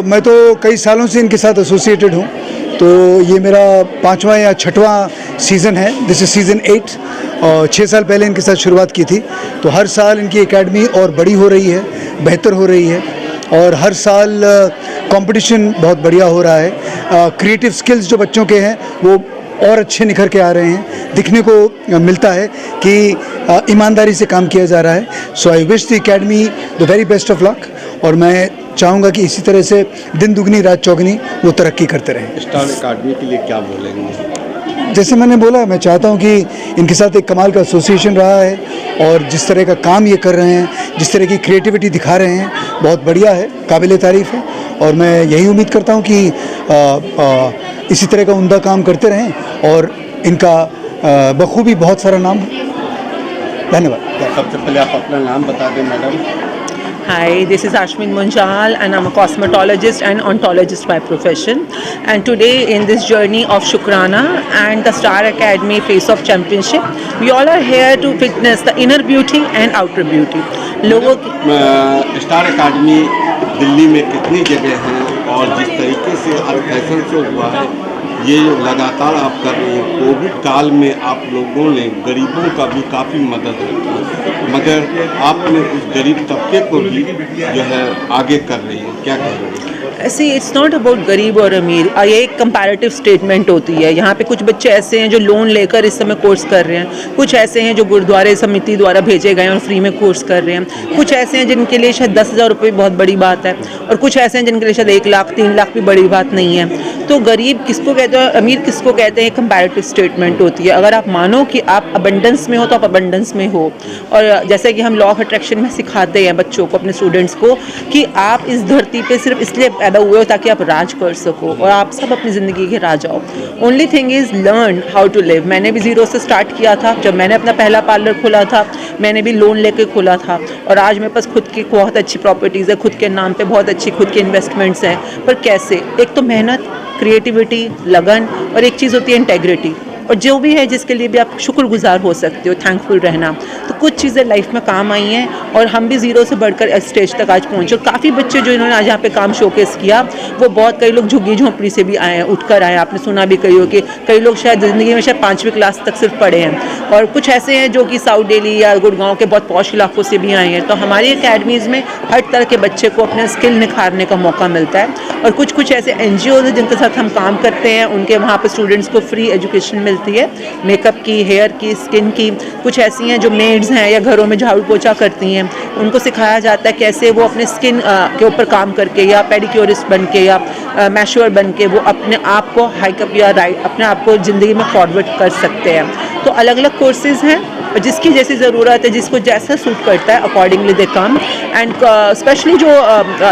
मैं तो कई सालों से इनके साथ एसोसिएटेड हूँ, तो ये मेरा 5वां या 6वां सीज़न है। दिस इज़ सीज़न 8 और 6 साल पहले इनके साथ शुरुआत की थी। तो हर साल इनकी एकेडमी और बड़ी हो रही है, बेहतर हो रही है और हर साल कंपटीशन बहुत बढ़िया हो रहा है। क्रिएटिव स्किल्स जो बच्चों के हैं वो और अच्छे निखर के आ रहे हैं। दिखने को मिलता है कि ईमानदारी से काम किया जा रहा है। So I wish the academy the very best of luck और मैं चाहूँगा कि इसी तरह से दिन दुगनी रात चौगनी वो तरक्की करते रहें। स्टार एकेडमी के लिए क्या बोलेंगे? जैसे मैंने बोला, मैं चाहता हूँ कि इनके साथ एक कमाल का एसोसिएशन रहा है और जिस तरह का काम ये कर रहे हैं, जिस तरह की क्रिएटिविटी दिखा रहे हैं, बहुत बढ़िया है, काबिल तारीफ़ है। और मैं यही उम्मीद करता हूँ कि इसी तरह का उम्दा काम करते रहें और इनका बखूबी बहुत सारा नाम है। धन्यवाद। सबसे पहले आप अपना नाम बता दें madam. Hi, this is Ashmin Munjal and I'm a cosmetologist and ontologist by profession. And today in this journey of Shukrana and the Star Academy Face Off Championship, we all are here to witness the inner beauty and outer beauty. लोगों की star academy Delhi में कितनी जगह हैं और जिस तरीके से आज फैशन शो हुआ है, ये लगातार आप कर रहे हैं। कोविड काल में आप लोगों ने गरीबों का भी काफ़ी मदद की, मगर आपने उस गरीब तबके को भी जो है आगे कर रही है, क्या कहेंगे? ऐसे इट्स नॉट अबाउट गरीब और अमीर, ये एक कंपैरेटिव स्टेटमेंट होती है। यहाँ पे कुछ बच्चे ऐसे हैं जो लोन लेकर इस समय कोर्स कर रहे हैं, कुछ ऐसे हैं जो गुरुद्वारे समिति द्वारा भेजे गए और फ्री में कोर्स कर रहे हैं, कुछ ऐसे हैं जिनके लिए शायद 10,000 रुपये बहुत बड़ी बात है और कुछ ऐसे हैं जिनके लिए शायद 1 लाख 3 लाख भी बड़ी बात नहीं है। तो गरीब किसको कहते हैं, अमीर किसको कहते हैं, कंपैरेटिव स्टेटमेंट होती है। अगर आप मानो कि आप अबंडेंस में हो तो आप अबंडेंस में हो। और जैसे कि हम लॉ ऑफ अट्रैक्शन में सिखाते हैं बच्चों को, अपने स्टूडेंट्स को, कि आप इस धरती पे सिर्फ इसलिए पैदा हुए हो ताकि आप राज कर सको और आप सब अपनी ज़िंदगी के राजा हो। Only thing is learn how to live. मैंने भी ज़ीरो से स्टार्ट किया था। जब मैंने अपना पहला पार्लर खोला था, मैंने भी लोन लेके खोला था और आज मेरे पास खुद की बहुत अच्छी प्रॉपर्टीज़ है, खुद के नाम पे बहुत अच्छी खुद के इन्वेस्टमेंट्स हैं। पर कैसे? एक तो मेहनत, क्रिएटिविटी, लगन और एक चीज़ होती है इंटेग्रिटी। और जो भी है जिसके लिए भी आप शुक्रगुजार हो सकते हो, थैंकफुल रहना। तो कुछ चीज़ें लाइफ में काम आई हैं और हम भी ज़ीरो से बढ़कर इस स्टेज तक आज पहुँचे। और काफ़ी बच्चे जो इन्होंने आज यहाँ पे काम शोकेस किया, वो बहुत, कई लोग झुग्गी झोंपड़ी से भी आए हैं, उठकर आए हैं। आपने सुना भी कई हो कि कई लोग शायद ज़िंदगी में शायद 5वीं क्लास तक सिर्फ पढ़े हैं और कुछ ऐसे हैं जो कि साउथ दिल्ली या गुड़गांव के बहुत पॉश इलाकों से भी आए हैं। तो हमारी अकेडमीज़ में हर तरह के बच्चे को अपने स्किल निखारने का मौका मिलता है। और कुछ ऐसे NGOs हैं जिनके साथ हम काम करते हैं, उनके वहाँ पर स्टूडेंट्स को फ्री एजुकेशन मिलती है, मेकअप की, हेयर की, स्किन की। कुछ ऐसी हैं जो मेड्स हैं या घरों में झाड़ू पोछा करती हैं, उनको सिखाया जाता है कैसे वो अपने स्किन के ऊपर काम करके या पेडिक्योरिस्ट बन के या मैश्योर बन के वो अपने आप को हाइकअप या अपने आप को ज़िंदगी में फॉरवर्ड कर सकते हैं। तो अलग अलग कोर्सेज़ हैं और जिसकी जैसी ज़रूरत है, जिसको जैसा सूट करता है, accordingly they come. And specially जो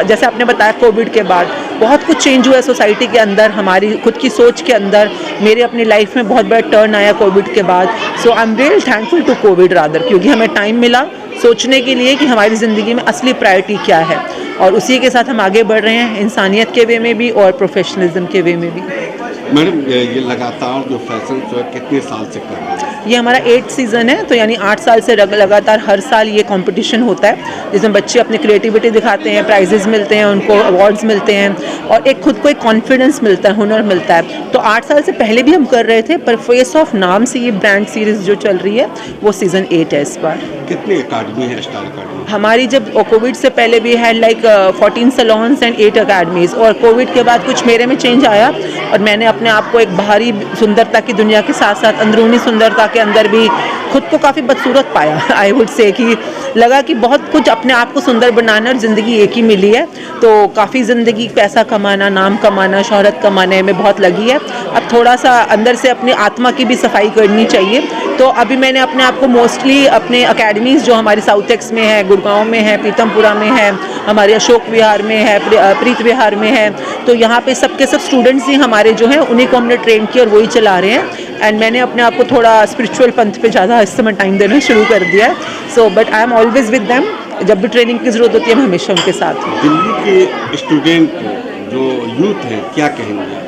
जैसे आपने बताया कोविड के बाद बहुत कुछ चेंज हुआ है सोसाइटी के अंदर, हमारी खुद की सोच के अंदर। मेरे अपनी लाइफ में बहुत बड़ा टर्न आया कोविड के बाद। So I am really thankful to Covid rather, क्योंकि हमें टाइम मिला सोचने के लिए कि हमारी ज़िंदगी में असली प्रायोरिटी क्या है और उसी के साथ हम आगे बढ़ रहे हैं, इंसानियत के वे में भी और प्रोफेशनलिज्म के वे में भी। मैडम, ये लगातार जो फैशन शो कितने साल से कर रहे हैं? ये हमारा 8th सीज़न है, तो यानी 8 साल से लगातार हर साल ये कंपटीशन होता है जिसमें बच्चे अपनी क्रिएटिविटी दिखाते हैं, प्राइजेज़ मिलते हैं, उनको अवार्ड्स मिलते हैं और एक खुद को एक कॉन्फिडेंस मिलता है, हुनर मिलता है। तो 8 साल से पहले भी हम कर रहे थे, पर फेस ऑफ नाम से ये ब्रांड सीरीज़ जो चल रही है वो सीज़न 8 है इस बार। कितनी अकाडमी है स्टार अकाडमी? हमारी जब कोविड से पहले भी है लाइक 14 सैलून्स एंड 8 अकेडमीज़, और कोविड के बाद कुछ मेरे में चेंज आया और मैंने अपने आप को एक बाहरी सुंदरता की दुनिया के साथ साथ अंदरूनी सुंदरता के अंदर भी खुद को काफ़ी बदसूरत पाया। आई वुड से कि लगा कि बहुत कुछ अपने आप को सुंदर बनाना और ज़िंदगी एक ही मिली है, तो काफ़ी ज़िंदगी पैसा कमाना, नाम कमाना, शोहरत कमाने में बहुत लगी है। अब थोड़ा सा अंदर से अपनी आत्मा की भी सफाई करनी चाहिए। तो अभी मैंने अपने आप को मोस्टली अपने अकेडमीज़ जो हमारी साउथ एक्स में है, गुड़गांव में है, पीतमपुरा में है, हमारे अशोक विहार में है, प्रीत विहार में है, तो यहाँ पे सबके सब स्टूडेंट्स ही हमारे जो हैं उन्हीं को हमने ट्रेन किया और वही चला रहे हैं। एंड मैंने अपने आप को थोड़ा स्पिरिचुअल पंथ पे ज़्यादा इस समय टाइम देना शुरू कर दिया है। So but I am always with them, जब भी ट्रेनिंग की ज़रूरत होती है मैं हमेशा उनके साथ हूँ। दिल्ली के स्टूडेंट जो यूथ हैं क्या कहेंगे?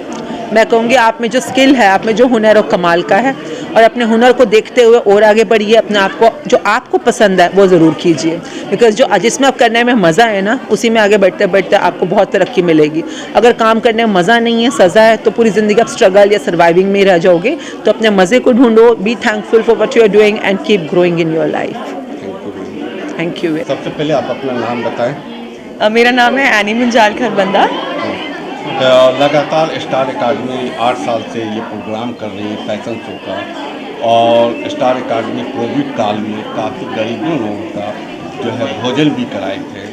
मैं कहूँगी आप में जो स्किल है, आप में जो हुनर है वो कमाल का है, और अपने हुनर को देखते हुए और आगे बढ़िए, अपने आप को जो आपको पसंद है वो ज़रूर कीजिए, बिकॉज जो जिसमें आप करने में मज़ा है ना, उसी में आगे बढ़ते बढ़ते आपको बहुत तरक्की मिलेगी। अगर काम करने में मज़ा नहीं है, सज़ा है, तो पूरी ज़िंदगी आप स्ट्रगल या सर्वाइविंग में ही रह जाओगे। तो अपने मज़े को ढूंढो, be thankful for what you are doing and keep growing in your life. Thank you. सबसे पहले आप अपना नाम बताएं। मेरा नाम है एनी मुंजाल खरबंदा। लगातार स्टार अकादमी 8 साल से ये प्रोग्राम कर रही है फैशन शो का, और स्टार अकादमी कोविड काल में काफ़ी गरीबों लोगों का जो है भोजन भी कराए थे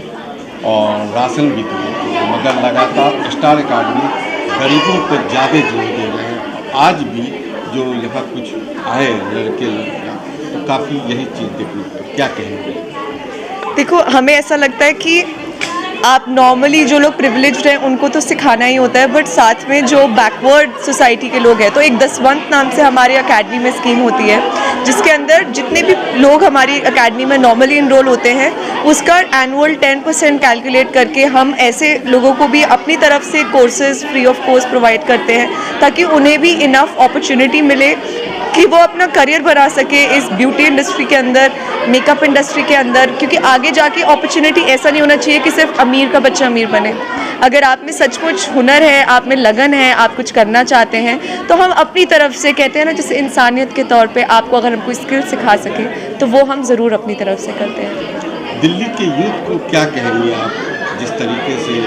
और राशन भी दिए थे, मगर लगातार स्टार अकादमी गरीबों पर ज़्यादा जोर दे रहे हैं। आज भी जो यहाँ कुछ आए लड़के लड़कियाँ, तो काफ़ी यही चीज़ देखने को, क्या कहेंगे? देखो, हमें ऐसा लगता है कि आप नॉर्मली जो लोग प्रिविलेज्ड हैं उनको तो सिखाना ही होता है, बट साथ में जो बैकवर्ड सोसाइटी के लोग हैं, तो एक दसवंत नाम से हमारी अकेडमी में स्कीम होती है, जिसके अंदर जितने भी लोग हमारी अकेडमी में नॉर्मली इनरोल होते हैं, उसका एनुअल 10% कैलकुलेट करके हम ऐसे लोगों को भी अपनी तरफ से courses free of cost provide करते हैं, ताकि उन्हें भी इनफ अपॉर्चुनिटी मिले कि वो अपना करियर बना सके इस ब्यूटी इंडस्ट्री के अंदर, मेकअप इंडस्ट्री के अंदर। क्योंकि आगे जाके अपॉर्चुनिटी ऐसा नहीं होना चाहिए कि सिर्फ अमीर का बच्चा अमीर बने। अगर आप में सचमुच हुनर है, आप में लगन है, आप कुछ करना चाहते हैं, तो हम अपनी तरफ से कहते हैं ना, जैसे इंसानियत के तौर पे आपको अगर हम कोई स्किल सिखा सकें, तो वो हम ज़रूर अपनी तरफ से करते हैं। दिल्ली के यूथ को क्या कहेंगे आप, जिस तरीके से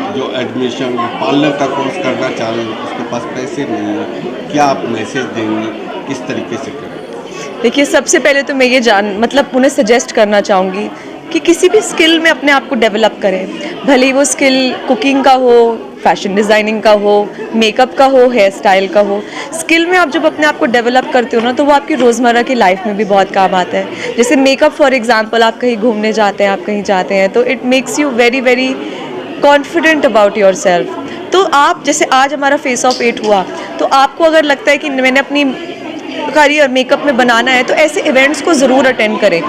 जो एडमिशन पार्लर का कोर्स करना चाह रहे हैं, उसके पास पैसे नहीं है, क्या आप मैसेज देंगे, किस तरीके से करें? देखिए, सबसे पहले तो मैं ये उन्हें सजेस्ट करना चाहूँगी कि किसी भी स्किल में अपने आप को डेवलप करें, भले ही वो स्किल कुकिंग का हो, फैशन डिज़ाइनिंग का हो, मेकअप का हो, हेयर स्टाइल का हो। स्किल में आप जब अपने आप को डेवलप करते हो ना, तो वो आपकी रोज़मर्रा की लाइफ में भी बहुत काम आता है। जैसे मेकअप फॉर एग्जांपल, आप कहीं घूमने जाते हैं, आप कहीं जाते हैं, तो it makes you very very confident about your self. तो आप जैसे आज हमारा फेस ऑफ 8 हुआ, तो आपको अगर लगता है कि मैंने अपनी करियर मेकअप में बनाना है, तो ऐसे इवेंट्स को ज़रूर अटेंड करें।